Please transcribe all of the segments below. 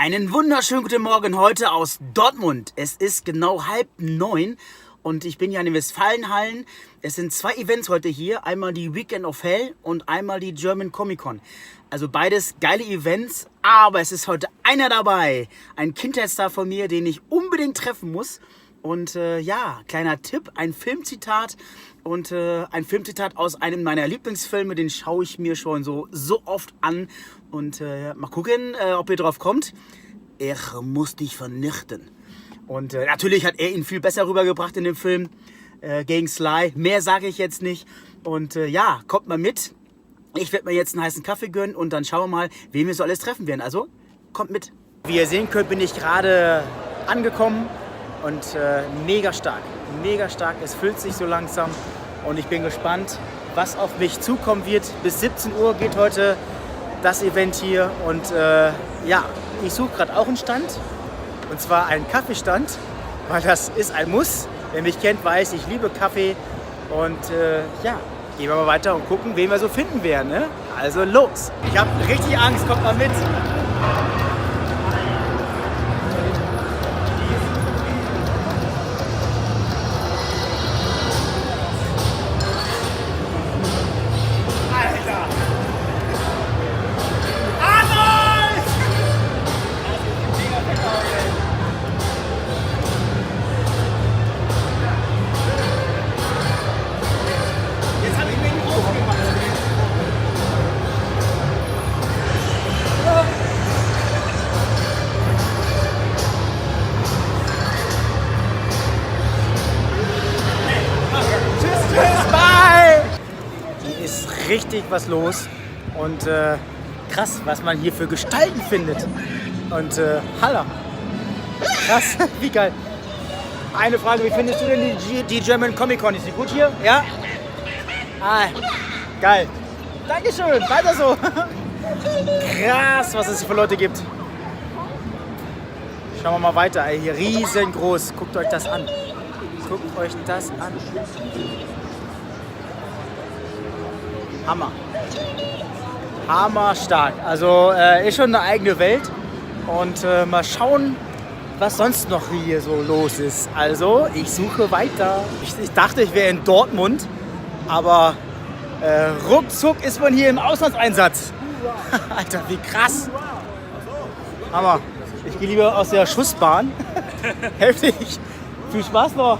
Einen wunderschönen guten Morgen heute aus Dortmund. Es ist genau 8:30 und ich bin hier in den Westfalenhallen. Es sind zwei Events heute hier. Einmal die Weekend of Hell und einmal die German Comic Con. Also beides geile Events, aber es ist heute einer dabei. Ein Kindheitsstar von mir, den ich unbedingt treffen muss. Und ja, kleiner Tipp, ein Filmzitat. Und ein Filmzitat aus einem meiner Lieblingsfilme, den schaue ich mir schon so oft an. Und mal gucken, ob ihr drauf kommt. Er muss dich vernichten. Und natürlich hat er ihn viel besser rübergebracht in dem Film gegen Sly. Mehr sage ich jetzt nicht. Und ja, kommt mal mit. Ich werde mir jetzt einen heißen Kaffee gönnen und dann schauen wir mal, wen wir so alles treffen werden. Also, kommt mit. Wie ihr sehen könnt, bin ich gerade angekommen. Und mega stark, es füllt sich so langsam und ich bin gespannt, was auf mich zukommen wird. Bis 17 Uhr geht heute das Event hier und ja, ich suche gerade auch einen Stand und zwar einen Kaffeestand, weil das ist ein Muss. Wer mich kennt, weiß, ich liebe Kaffee und ja, gehen wir mal weiter und gucken, wen wir so finden werden. Ne? Also los! Ich habe richtig Angst, kommt mal mit! Richtig was los und krass, was man hier für Gestalten findet und Haller, krass, wie geil. Eine Frage, wie findest du denn die German Comic Con? Ist die gut hier? Ja? Ah, geil. Dankeschön, weiter so. Krass, was es hier für Leute gibt. Schauen wir mal weiter, ey, hier riesengroß, guckt euch das an. Guckt euch das an. Hammer. Hammer stark. Also ist schon eine eigene Welt. Und mal schauen, was sonst noch hier so los ist. Also ich suche weiter. Ich dachte, ich wäre in Dortmund. Aber ruckzuck ist man hier im Auslandseinsatz. Alter, wie krass. Hammer. Ich gehe lieber aus der Schussbahn. Heftig. Viel Spaß noch.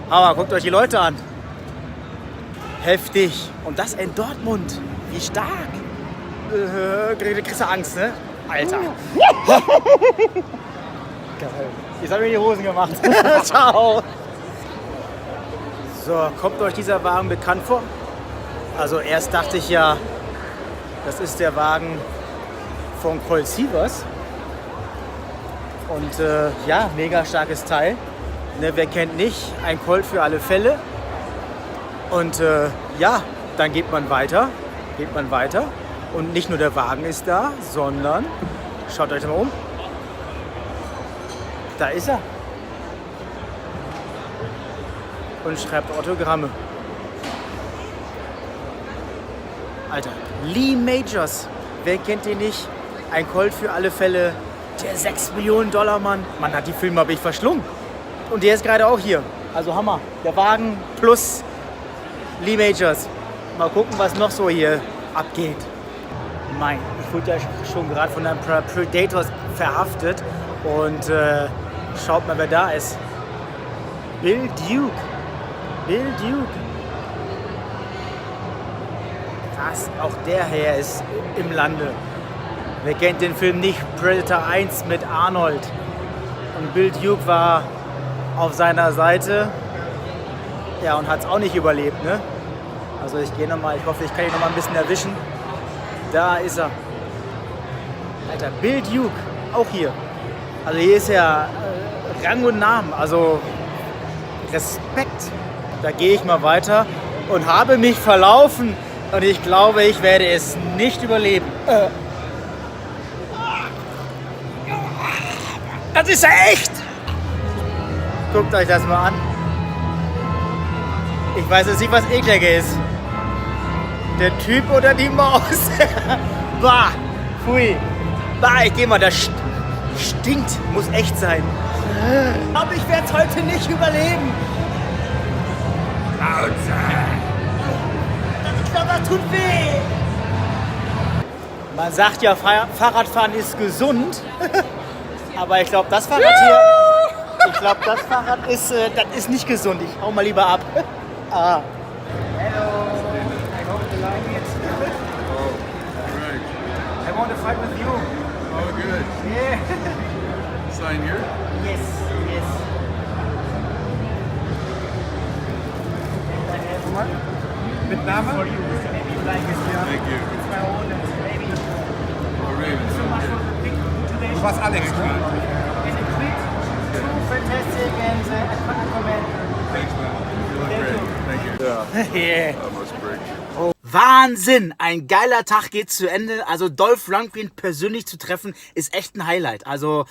Aber guckt euch die Leute an. Heftig. Und das in Dortmund. Wie stark. Kriegst du Angst, ne? Alter. Geil. Jetzt haben wir die Hosen gemacht. Ciao. So, kommt euch dieser Wagen bekannt vor? Also erst dachte ich ja, das ist der Wagen von Colt Sievers. Und ja, mega starkes Teil. Ne, wer kennt nicht? Ein Colt für alle Fälle. Und ja, dann geht man weiter. Und nicht nur der Wagen ist da, sondern, schaut euch mal um. Da ist er. Und schreibt Autogramme. Alter, Lee Majors. Wer kennt den nicht? Ein Colt für alle Fälle. Der 6 Millionen Dollar Mann. Man hat die Filme, habe ich verschlungen. Und der ist gerade auch hier. Also Hammer. Der Wagen plus Lee Majors. Mal gucken, was noch so hier abgeht. Ich wurde ja schon gerade von einem Predators verhaftet. Und schaut mal, wer da ist. Bill Duke. Krass, auch der Herr ist im Lande. Wer kennt den Film nicht? Predator 1 mit Arnold. Und Bill Duke war auf seiner Seite. Ja, und hat es auch nicht überlebt, ne? Also ich gehe nochmal, ich hoffe, ich kann ihn nochmal ein bisschen erwischen. Da ist er. Alter, Bill Duke, auch hier. Also hier ist ja Rang und Namen, also Respekt. Da gehe ich mal weiter und habe mich verlaufen. Und ich glaube, ich werde es nicht überleben. Das ist ja echt! Guckt euch das mal an. Ich weiß jetzt nicht, was ekliger ist. Der Typ oder die Maus? Bah, pfui. Bah, ich geh mal, da Stinkt, muss echt sein. Aber ich werde es heute nicht überleben. Ich glaube, das tut weh. Man sagt ja, Fahrradfahren ist gesund. Aber ich glaube, das Fahrrad hier, das ist nicht gesund. Ich hau mal lieber ab. Ah. Hello. I hope you like it. Oh, great. I want to fight with you. Oh, good. Yeah. Sign here? Yes, yes. Mit Name? For you, maybe you like it. Thank you. It's my own baby. Oh, Raven, So much for the big motivation. Du warst Alex, ne? And a tweet, so fantastic and Aquaman. Thanks, man. You look great. Thank you. Yeah. Almost break. Wahnsinn! Ein geiler Tag geht zu Ende. Also Dolph Lundgren persönlich zu treffen, ist echt ein Highlight. Also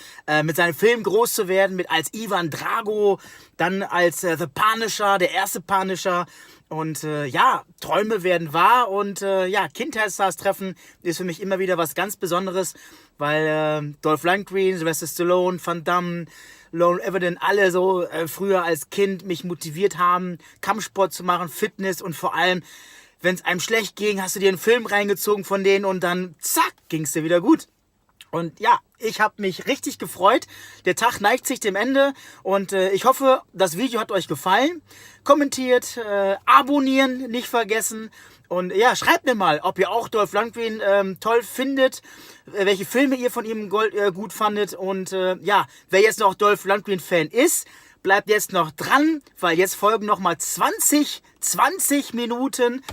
mit seinem Film groß zu werden, mit als Ivan Drago, dann als The Punisher, der erste Punisher. Und ja, Träume werden wahr und ja, Kindheitstars treffen ist für mich immer wieder was ganz Besonderes, weil Dolph Lundgren, Sylvester Stallone, Van Damme, Lone Evident, alle so früher als Kind mich motiviert haben, Kampfsport zu machen, Fitness und vor allem, wenn es einem schlecht ging, hast du dir einen Film reingezogen von denen und dann zack, ging es dir wieder gut. Und ja, ich habe mich richtig gefreut. Der Tag neigt sich dem Ende und ich hoffe, das Video hat euch gefallen. Kommentiert, abonnieren nicht vergessen und ja, schreibt mir mal, ob ihr auch Dolph Lundgren toll findet, welche Filme ihr von ihm gut fandet und ja, wer jetzt noch Dolph Lundgren-Fan ist, bleibt jetzt noch dran, weil jetzt folgen nochmal 20 Minuten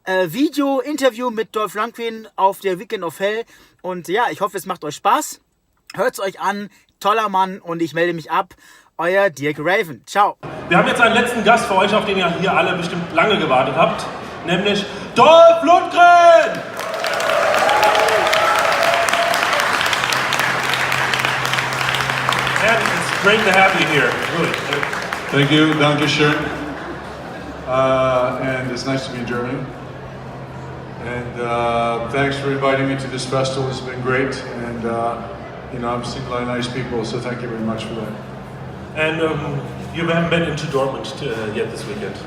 Video-Interview mit Dolph Lundgren auf der Weekend of Hell. Und ja, ich hoffe, es macht euch Spaß. Hört es euch an. Toller Mann. Und ich melde mich ab. Euer Dirk Raven. Ciao. Wir haben jetzt einen letzten Gast für euch, auf den ihr hier alle bestimmt lange gewartet habt. Nämlich Dolph Lundgren! And it's great to have you here. Really. Thank you. Dankeschön. And it's nice to be in Germany. And thanks for inviting me to this festival. It's been great. And, you know, I'm seeing a lot of nice people, so thank you very much for that. And you haven't been into Dortmund yet this weekend.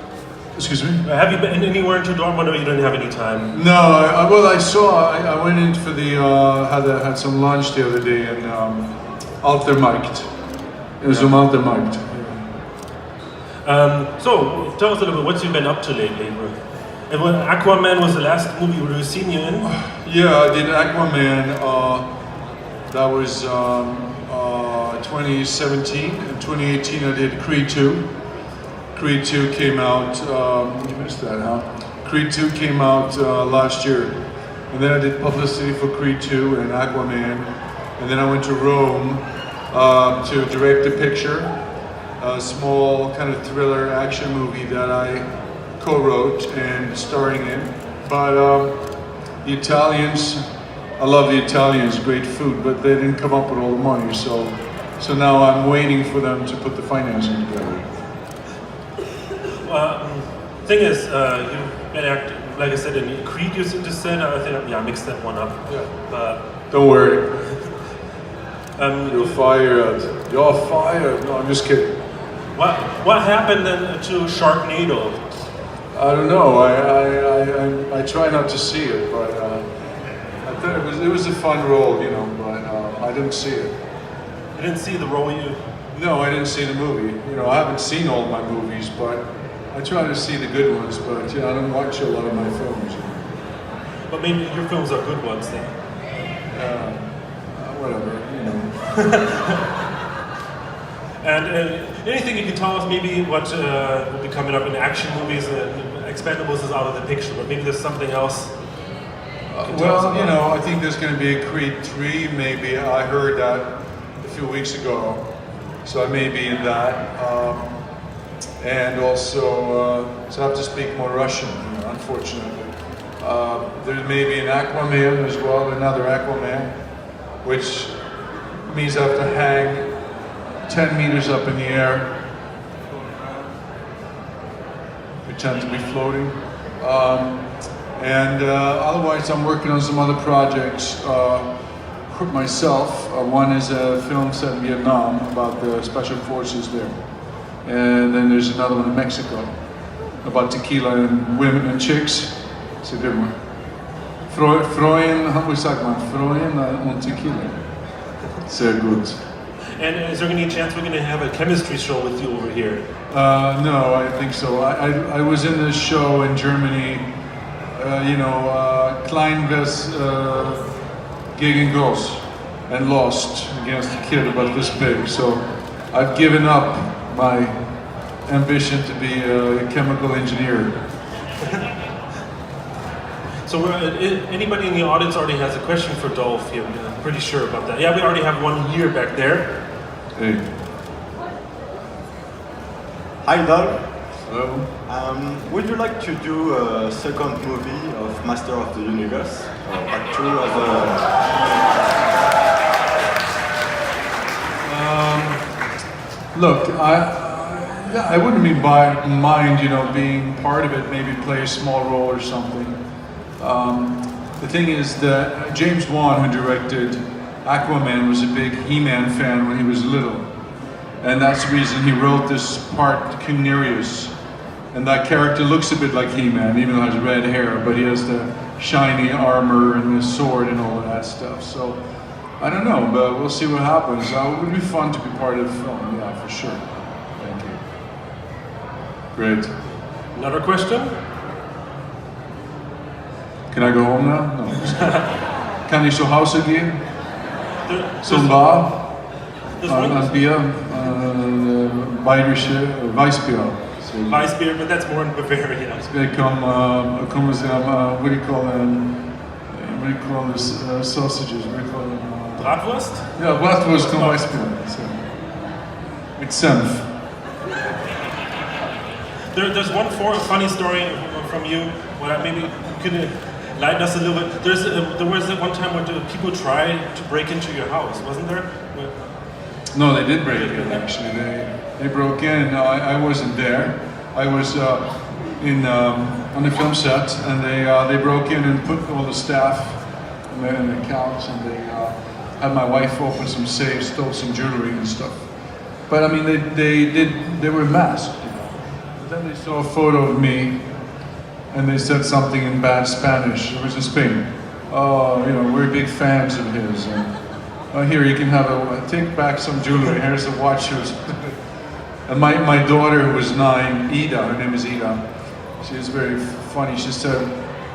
Excuse me? Have you been anywhere into Dortmund or you didn't have any time? No, I went in for the, had some lunch the other day and Altermarkt. It was Altermarkt. So, tell us a little bit what you've been up to lately. And Aquaman was the last movie we've seen you in? Yeah, I did Aquaman. That was 2017. In 2018, I did Creed 2. Creed 2 came out, you missed that, huh? Creed 2 came out last year. And then I did publicity for Creed 2 and Aquaman. And then I went to Rome to direct a picture, a small kind of thriller action movie that I co-wrote and starring in. But the Italians, I love the Italians, great food, but they didn't come up with all the money, so now I'm waiting for them to put the financing together. Thing is, you've been acting, like I said, in Creed you just said, I think, yeah, I mixed that one up. Yeah. But, don't worry. You're fired. You're fired. No, I'm just kidding. What happened then to Sharknado? I don't know. I try not to see it, but I thought it was a fun role, you know. But I didn't see it. You didn't see the role you? No, I didn't see the movie. You know, I haven't seen all my movies, but I try to see the good ones. But you know, I don't watch a lot of my films. But maybe your films are good ones then. Whatever, you know. And anything you can tell us, maybe what will be coming up in action movies? Expendables is out of the picture, but maybe there's something else. Well, you know, I think there's going to be a Creed 3, maybe. I heard that a few weeks ago, so I may be in that. And also, so I have to speak more Russian, you know, unfortunately. There may be an Aquaman as well, another Aquaman, which means I have to hang 10 meters up in the air, pretend to be floating. And otherwise I'm working on some other projects. myself. One is a film set in Vietnam about the special forces there. And then there's another one in Mexico about tequila and women and chicks. It's a good one. Freuen, hoe sagt man? Freuen und tequila. Sehr gut. And is there any chance we're going to have a chemistry show with you over here? No, I think so. I was in this show in Germany, Kleinves gegen Gross, and lost against a kid about this big. So I've given up my ambition to be a chemical engineer. So anybody in the audience already has a question for Dolph here? I'm pretty sure about that. Yeah, we already have one here back there. Hey. Hi Dirk. Hello. Would you like to do a second movie of Master of the Universe? Part 2 as a... Look, I wouldn't mind, being part of it, maybe play a small role or something. The thing is that James Wan, who directed Aquaman, was a big He-Man fan when he was little. And that's the reason he wrote this part, King Nereus. And that character looks a bit like He-Man, even though he has red hair, but he has the shiny armor and the sword and all of that stuff. So, I don't know, but we'll see what happens. It would be fun to be part of the film, yeah, for sure. Thank you. Great. Another question? Can I go home now? No. Kann ich zu Hause gehen? Zum Bar? Ein Bier? Bayerische Weissbier. Weissbier, but that's more in Bavaria. What do you call this? Sausages? What do you call them? Bratwurst? Yeah, Bratwurst und Weissbier. So. Mit Senf. There's one funny story from you. Well, maybe you could lighten us a little bit. There was one time when people tried to break into your house, wasn't there? No, they did break in actually. They broke in. I wasn't there. I was on the film set, and they broke in and put all the staff in the couch, and they had my wife open some safes, stole some jewelry and stuff. But I mean, they were masked. But then they saw a photo of me, and they said something in bad Spanish. It was in Spain. Oh, we're big fans of his. And, here, you can take back some jewelry. Here's the watches. And my daughter, who was 9, Ida, her name is Ida, she was very funny. She said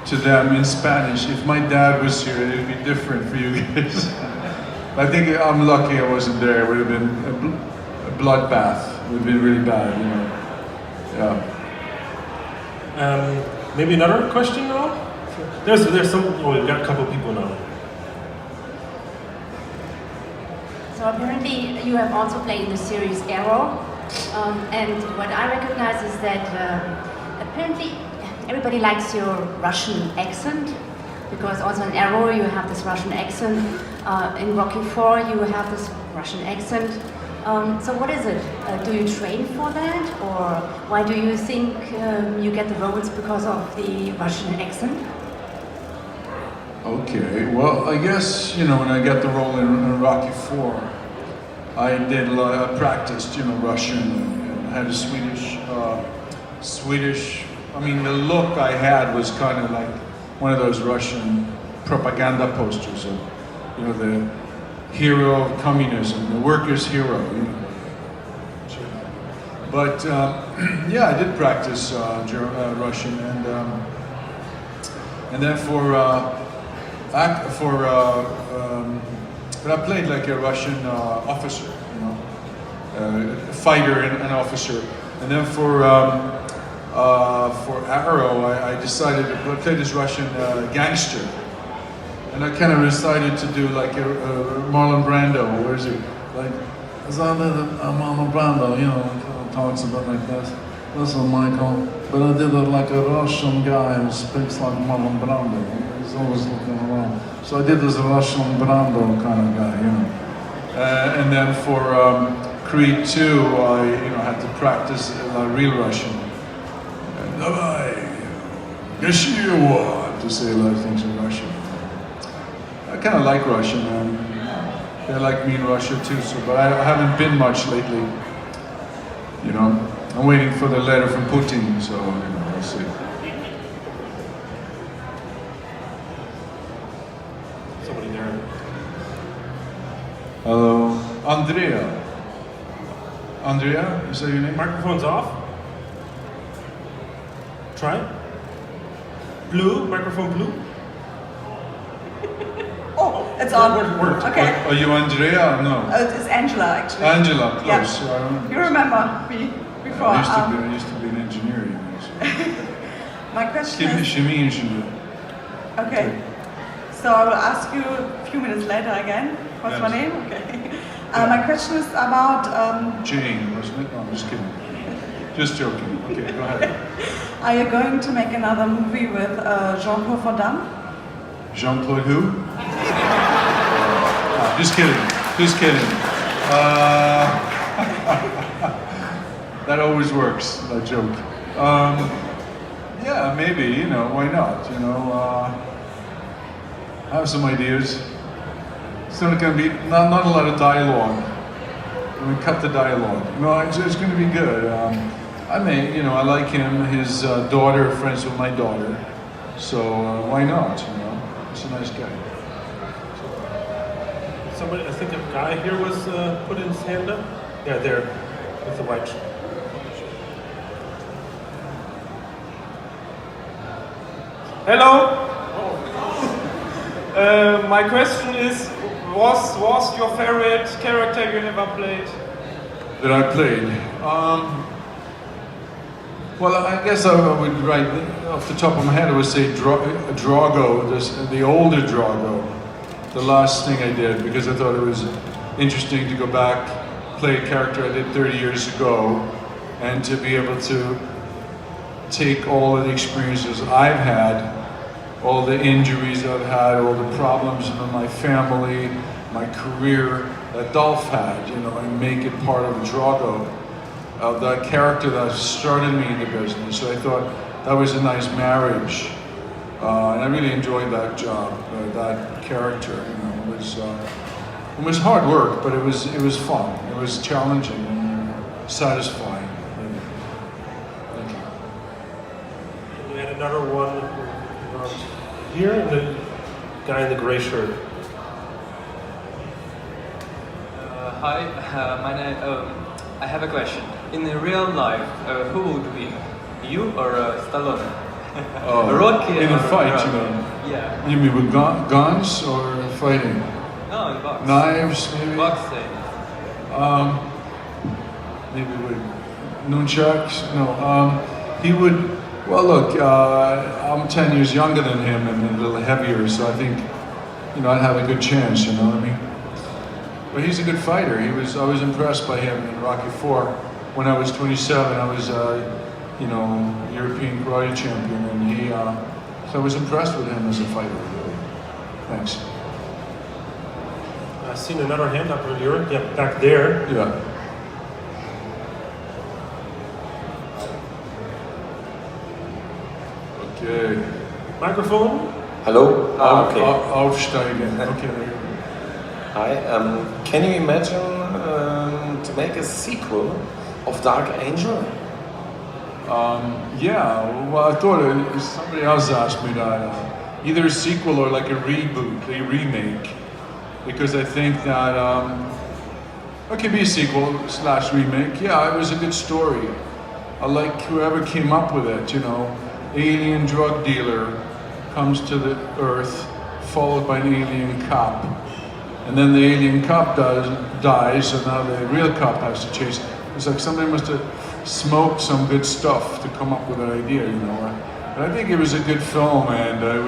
to them in Spanish, if my dad was here, it would be different for you guys. I think I'm lucky I wasn't there. It would have been a bloodbath. It would have been really bad, Yeah. Maybe another question now? There's some, we've got a couple people now. So apparently you have also played in the series Arrow, and what I recognize is that apparently everybody likes your Russian accent, because also in Arrow you have this Russian accent, in Rocky IV you have this Russian accent. So what is it? Do you train for that, or why do you think you get the roles because of the Russian accent? Okay, well, I guess, when I got the role in Rocky IV, I did a lot, I practiced, Russian, and had a Swedish, I mean, the look I had was kind of like one of those Russian propaganda posters of, the hero of communism, the workers' hero, But, yeah, I did practice Russian, and then but I played like a Russian officer, a fighter and an officer. And then for Arrow, I decided to play this Russian gangster. And I kind of decided to do like a Marlon Brando, where is it? Like, Marlon Brando, talks about like this. Listen, Michael, but I did it like a Russian guy who speaks like Marlon Brando. He's always looking around. So I did this Russian Brando kind of guy, And then for Creed 2, I had to practice real Russian. To say a lot of things in Russian. I kind of like Russian, they like me in Russia too. So, but I haven't been much lately. You know, I'm waiting for the letter from Putin. So, you know, we'll see. Somebody there. Hello, Andrea. Andrea, is that your name? Microphone's off. Try. Blue, microphone blue. Oh, it's on. Worked. Okay. Are you Andrea or no? It's Angela, actually. Angela, Yeah. close. I remember. You remember me before. I used to be an engineer, you know. So. My question is... Chemie engineer. Okay. So I will ask you a few minutes later again. What's my name? Okay. My question is about... Jane, wasn't it? No, I'm just kidding. Just joking. Okay, go ahead. Are you going to make another movie with Jean-Claude Van Damme? Jean-Claude who? Just kidding. Just kidding. That always works, that joke. Yeah, maybe, you know, why not? You know, I have some ideas. It's not going to be, not a lot of dialogue. We cut the dialogue. No, it's going to be good. I like him. His daughter, friends with my daughter. So why not? You know, he's a nice guy. Somebody, I think a guy here was putting his hand up. Yeah, there, with the white shirt. Hello. My question is, was your favorite character you ever played? That I played. Well, I guess I would write off the top of my head. I would say Drago, the older Drago, the last thing I did, because I thought it was interesting to go back, play a character I did 30 years ago, and to be able to take all of the experiences I've had, all the injuries I've had, all the problems in my family, my career that Dolph had, you know, and make it part of Drago, that character that started me in the business. So I thought that was a nice marriage, and I really enjoyed that job, that character. You know, it was hard work, but it was fun. It was challenging and satisfying. Thank you. We had another one here, and the guy in the gray shirt. Hi, my name. I have a question. In real life, who would win, you or Stallone? Rocky in a or fight, Rocky? you know. Yeah. You mean with guns or fighting? No, in box. Knives, maybe? Boxing. Maybe with nunchucks? No. He would. Well, look, I'm 10 years younger than him and a little heavier, so I think, you know, I'd have a good chance. You know what I mean? But he's a good fighter. I was impressed by him in Rocky IV. When I was 27, I was, you know, European karate champion, and so I was impressed with him as a fighter. Really. Thanks. I've seen another hand up earlier. Yeah, back there. Yeah. Okay. Microphone. Hello? Okay. Aufsteigen. Okay. Hi. Can you imagine to make a sequel of Dark Angel? Yeah. Well, I thought somebody else asked me that. Either a sequel or like a reboot, a remake. Because I think that it could be a sequel / remake. Yeah, it was a good story. I like whoever came up with it, you know. Alien drug dealer comes to the Earth, followed by an alien cop. And then the alien cop dies, so now the real cop has to chase. It's like somebody must have smoked some good stuff to come up with that idea, you know. But I think it was a good film, and it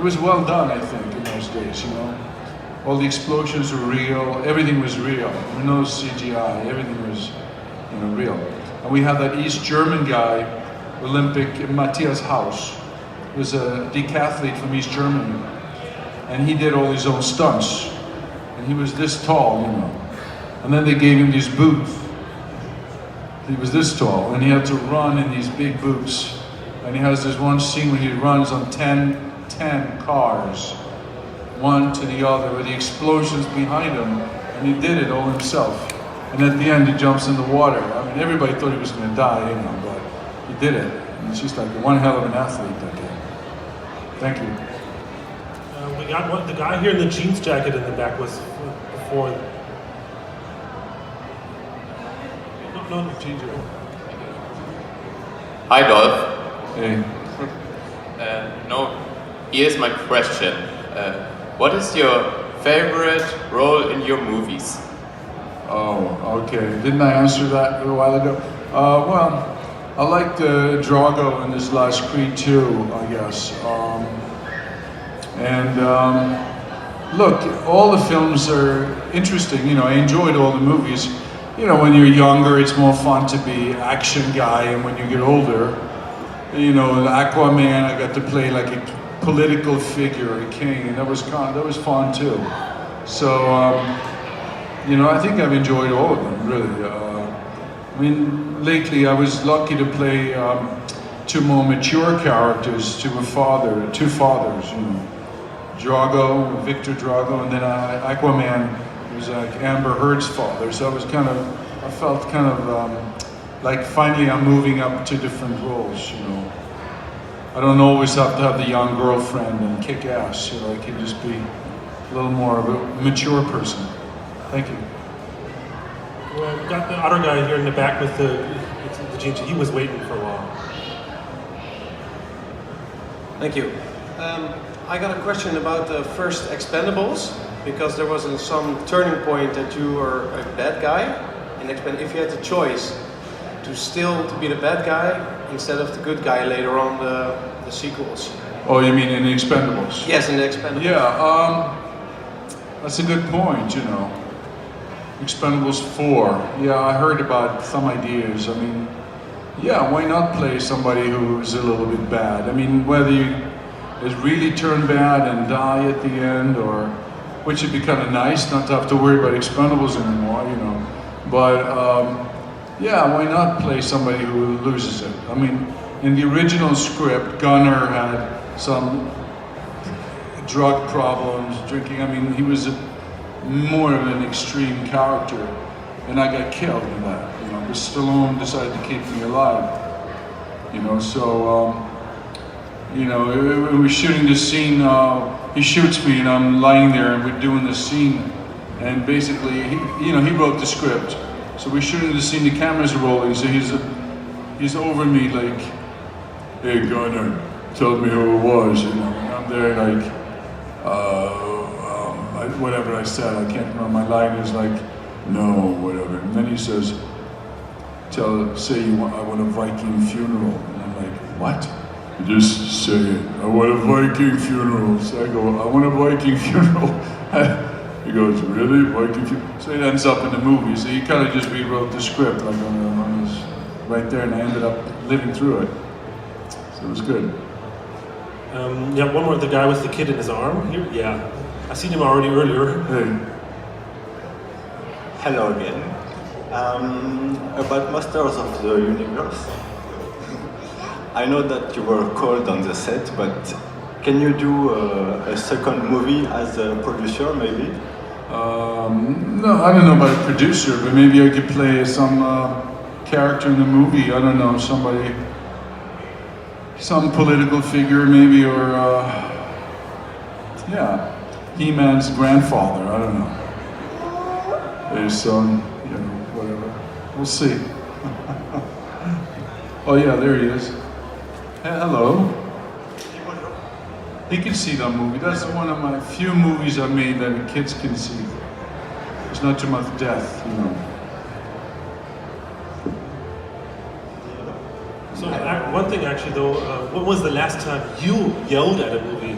was well done, I think, in those days, you know. All the explosions were real, everything was real. No CGI, everything was, you know, real. And we had that East German guy, Olympic, Matthias Haus, was a decathlete from East Germany. And he did all his own stunts. And he was this tall, you know. And then they gave him these boots. He was this tall, and he had to run in these big boots. And he has this one scene where he runs on 10 cars. one to the other, with the explosions behind him, and he did it all himself. And at the end, he jumps in the water. I mean, everybody thought he was going to die, you know, but he did it. And it's just like one hell of an athlete, that kid. Thank you. We got the guy here in the jeans jacket in the back was before. No, jeans jacket. Hi, Dolph. Hey. Here's my question. What is your favorite role in your movies? Oh, okay. Didn't I answer that a while ago? Well, I liked Drago in this last Creed 2, I guess. Look, all the films are interesting. You know, I enjoyed all the movies. You know, when you're younger, it's more fun to be action guy, and when you get older, you know, in Aquaman, I got to play like a political figure, a king, and that was fun too. So, you know, I think I've enjoyed all of them, really. I mean, lately I was lucky to play two more mature characters to two fathers, you know. Victor Drago, and then Aquaman was like Amber Heard's father. So I felt kind of like finally I'm moving up to different roles, you know. I don't always have to have the young girlfriend and kick ass, you know, I can just be a little more of a mature person. Thank you. Well, we got the other guy here in the back with the jeans. He was waiting for a while. Thank you. I got a question about the first Expendables, because there was some turning point that you were a bad guy. And if you had the choice to be the bad guy instead of the good guy later on the sequels. Oh, you mean in the Expendables? Yes, in the Expendables. Yeah, that's a good point, you know. Expendables 4. Yeah, I heard about some ideas. I mean, yeah, why not play somebody who's a little bit bad? I mean, whether you is really turn bad and die at the end, or which would be kind of nice not to have to worry about Expendables anymore, you know. But yeah, why not play somebody who loses it? I mean, in the original script, Gunner had some drug problems, drinking. I mean, he was more of an extreme character, and I got killed in that. You know, because Stallone decided to keep me alive. You know, so. You know, we were shooting this scene, he shoots me and I'm lying there and we're doing this scene, and basically, he wrote the script. So we're shooting the scene, the camera's rolling, so he's over me like, hey Gunner, tell me who it was, you know, and I'm there like, whatever I said, I can't remember, my line is like, no, whatever, and then he says, say I want a Viking funeral, and I'm like, what? Just say it. I want a Viking funeral. So I go, I want a Viking funeral. He goes, really? Viking funeral? So it ends up in the movie. So he kind of just rewrote the script like on his, right there, and I ended up living through it. So it was good. Yeah, one more, the guy with the kid in his arm here. Yeah, I seen him already earlier. Hey. Hello again. About Masters of the Universe. I know that you were called on the set, but can you do a second movie as a producer, maybe? No, I don't know about a producer, but maybe I could play some character in the movie. I don't know, somebody, some political figure, maybe, or yeah, He-Man's grandfather. I don't know. His son, you know, whatever. We'll see. Oh yeah, there he is. Hello. He can see that movie. That's one of my few movies I made that the kids can see. There's not too much death, you know. So one thing actually though, when was the last time you yelled at a movie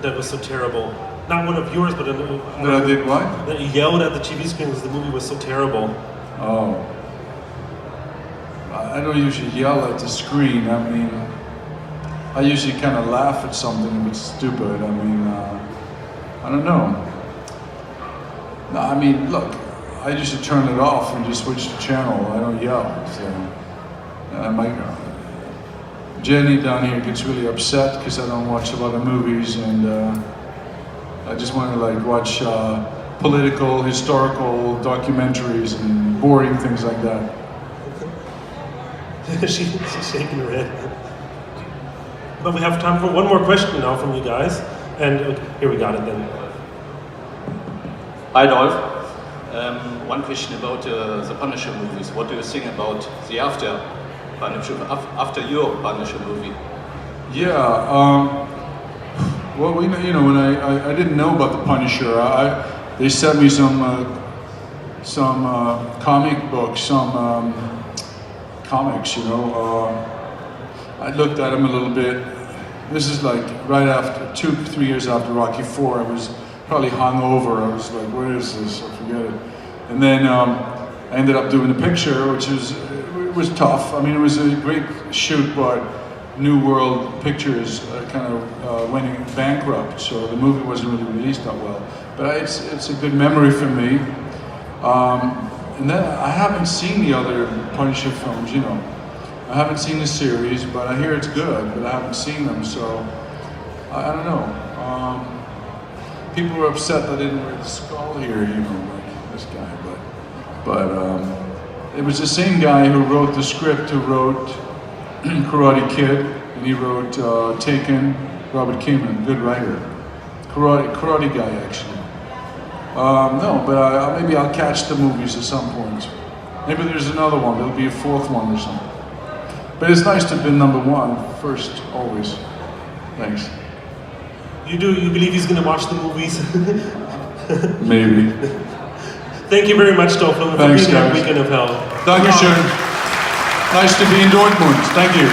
that was so terrible? Not one of yours, but that I did what? That you yelled at the TV screen because the movie was so terrible. Oh. I don't usually yell at the screen. I mean, I usually kind of laugh at something if it's stupid. I mean, I don't know. No, I mean, look, I usually turn it off and just switch the channel. I don't yell. So, Jenny down here gets really upset because I don't watch a lot of movies, and I just want to like watch political, historical documentaries and boring things like that. She's shaking her head. But we have time for one more question now from you guys. And here we got it then. Hi Dolph. One question about the Punisher movies. What do you think about the after your Punisher movie? Yeah, well, when I didn't know about the Punisher, they sent me some comic books, some comics, you know. I looked at them a little bit. This is like right after 2-3 years after Rocky IV. I was probably hungover. I was like, what is this? I forget it. And then I ended up doing the picture, which was tough. I mean, it was a great shoot, but New World Pictures kind of went bankrupt, so the movie wasn't really released that well. But it's a good memory for me. And then I haven't seen the other Punisher films, you know. I haven't seen the series, but I hear it's good, but I haven't seen them, so I don't know. People were upset that I didn't wear the skull here, you know, like this guy, but it was the same guy who wrote the script, who wrote Karate Kid, and he wrote Taken, Robert Kamen, good writer. Karate guy, actually. No, but maybe I'll catch the movies at some point. Maybe there's another one, there'll be a fourth one or something. But it's nice to have been number one first, always. Thanks. You believe he's going to watch the movies? Maybe. Thank you very much, Dolph, for being Thanks, here at guys. Weekend of Hell. Dankeschön. Nice to be in Dortmund. Thank you.